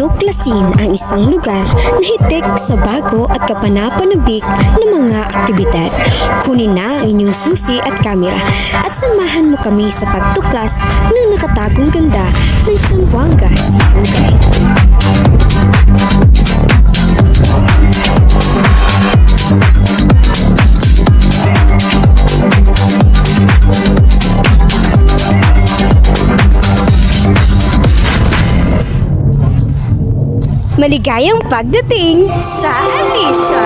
tuklasin ang isang lugar na hitik sa bago at kapanapanabik na mga aktibidad. Kunin na ang inyong susi at kamera at samahan mo kami sa pagtuklas ng nakatagong ganda ng Zamboanga Sibugay. Maligayang pagdating sa Alicia!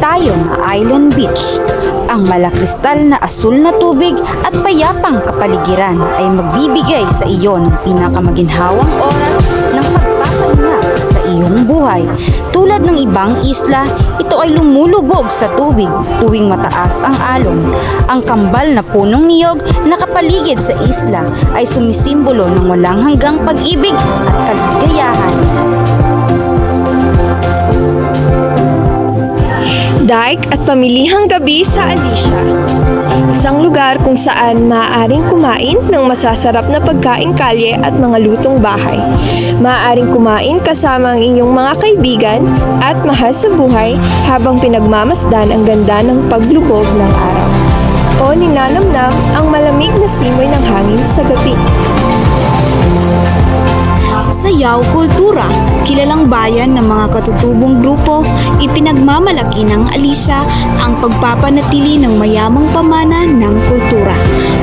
Tayo na Island Beach. Ang malakristal na asul na tubig at payapang kapaligiran ay magbibigay sa iyo ng pinakamaginhawang oras ng pagpapahinga sa iyong buhay. Tulad ng ibang isla, ito ay lumulubog sa tubig tuwing mataas ang alon. Ang kambal na punong niyog na kapaligid sa isla ay sumisimbolo ng walang hanggang pag-ibig at kaligayahan. Dark at pamilihang gabi sa Alicia. Isang lugar kung saan maaaring kumain ng masasarap na pagkaing kalye at mga lutong bahay. Maaaring kumain kasama ang inyong mga kaibigan at mahal sa buhay habang pinagmamasdan ang ganda ng paglubog ng araw. O ninanamnam ang malamig na simoy ng hangin sa gabi. Sayaw Kultura, kilalang bayan ng mga katutubong grupo, ipinagmamalaki ng Alicia ang pagpapanatili ng mayamang pamana ng kultura.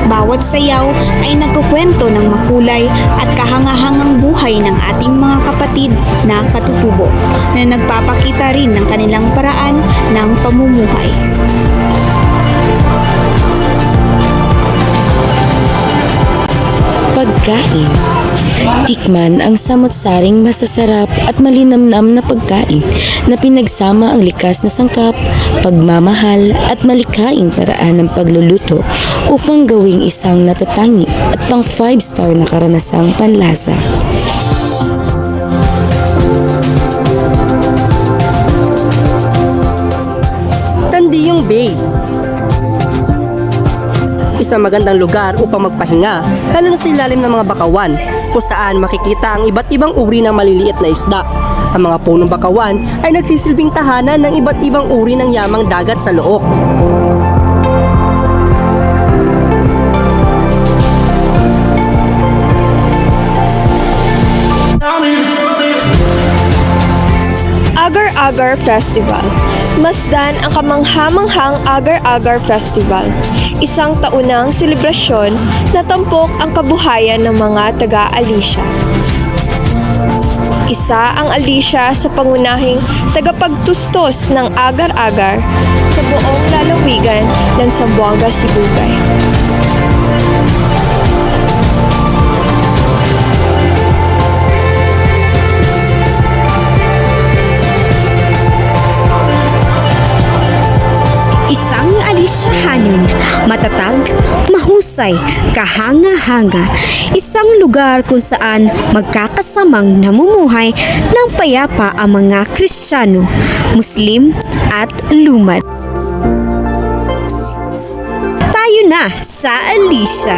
Bawat sayaw ay nagkukwento ng makulay at kahangahangang buhay ng ating mga kapatid na katutubo na nagpapakita rin ng kanilang paraan ng pamumuhay. Pagkain. Tikman ang samot-saring masasarap at malinamnam na pagkain na pinagsama ang likas na sangkap, pagmamahal at malikaing paraan ng pagluluto upang gawing isang natatangi at pang 5-star na karanasang panlasa. Tandiyong Bay. Isang magandang lugar upang magpahinga, lalo na sa ilalim ng mga bakawan, kung saan makikita ang iba't ibang uri ng maliliit na isda. Ang mga punong bakawan ay nagsisilbing tahanan ng iba't ibang uri ng yamang dagat sa Look. Agar-Agar Festival. Masdan ang kamangha-manghang Agar-Agar Festival, isang taunang selebrasyon na tampok ang kabuhayan ng mga taga-Alicia. Isa ang Alicia sa pangunahing tagapagtustos ng agar-agar sa buong lalawigan ng Zamboanga Sibugay. Isang Aliciahanon, matatag, mahusay, kahanga-hanga. Isang lugar kung saan magkakasamang namumuhay ng payapa ang mga Kristiyano, Muslim at Lumad. Tayo na sa Alicia!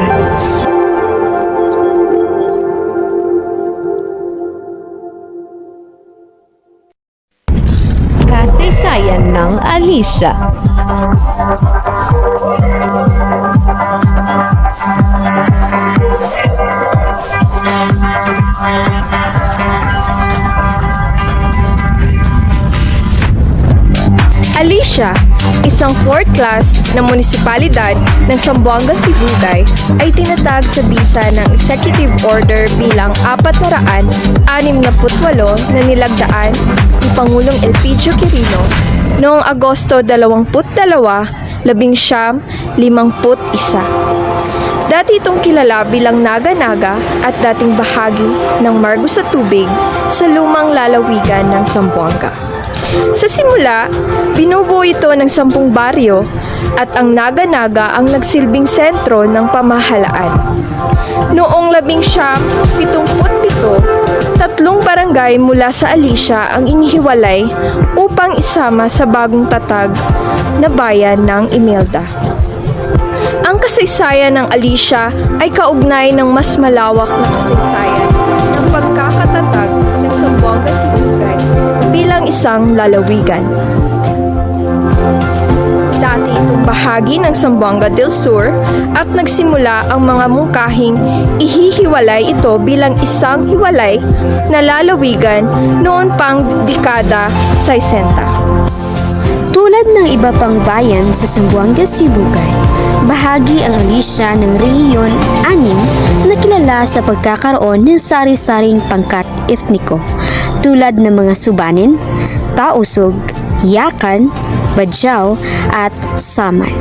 Kasaysayan ng Alicia. Alicia, isang 4th class na munisipalidad ng Zamboanga Sibugay, ay tinatag sa bisa ng Executive Order bilang 468 na nilagdaan ni Pangulong Elpidio Quirino noong Agosto 22, 1951. Dati itong kilala bilang Naga-Naga at dating bahagi ng Margo sa Tubig sa lumang lalawigan ng Zamboanga. Sa simula, binubuo ito ng 10 baryo at ang Naga-Naga ang nagsilbing sentro ng pamahalaan. Noong 1977, Tatlong barangay mula sa Alicia ang inihiwalay upang isama sa bagong tatag na bayan ng Imelda. Ang kasaysayan ng Alicia ay kaugnay ng mas malawak na kasaysayan ng pagkakatatag ng Zamboanga Sibugay bilang isang lalawigan. Dati itong bahagi ng Zamboanga del Sur at nagsimula ang mga mungkahing ihihiwalay ito bilang isang hiwalay na lalawigan noon pang dekada 60. Tulad ng iba pang bayan sa Zamboanga Sibugay, bahagi ang Alicia ng Rehiyon 6 na kilala sa pagkakaroon ng sari-saring pangkat etniko tulad ng mga Subanin, Tausug, Yakan, Badjao at Saman.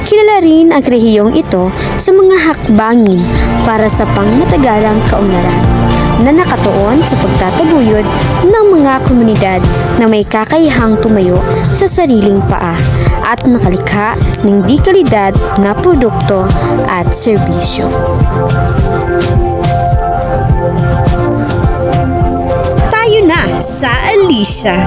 Kilala rin ang rehiyong ito sa mga hakbangin para sa pangmatagalang kaunlaran na nakatuon sa pagtataguyod ng mga komunidad na may kakayahang tumayo sa sariling paa at makalikha ng di kalidad na produkto at serbisyo. Tayo na sa Alicia.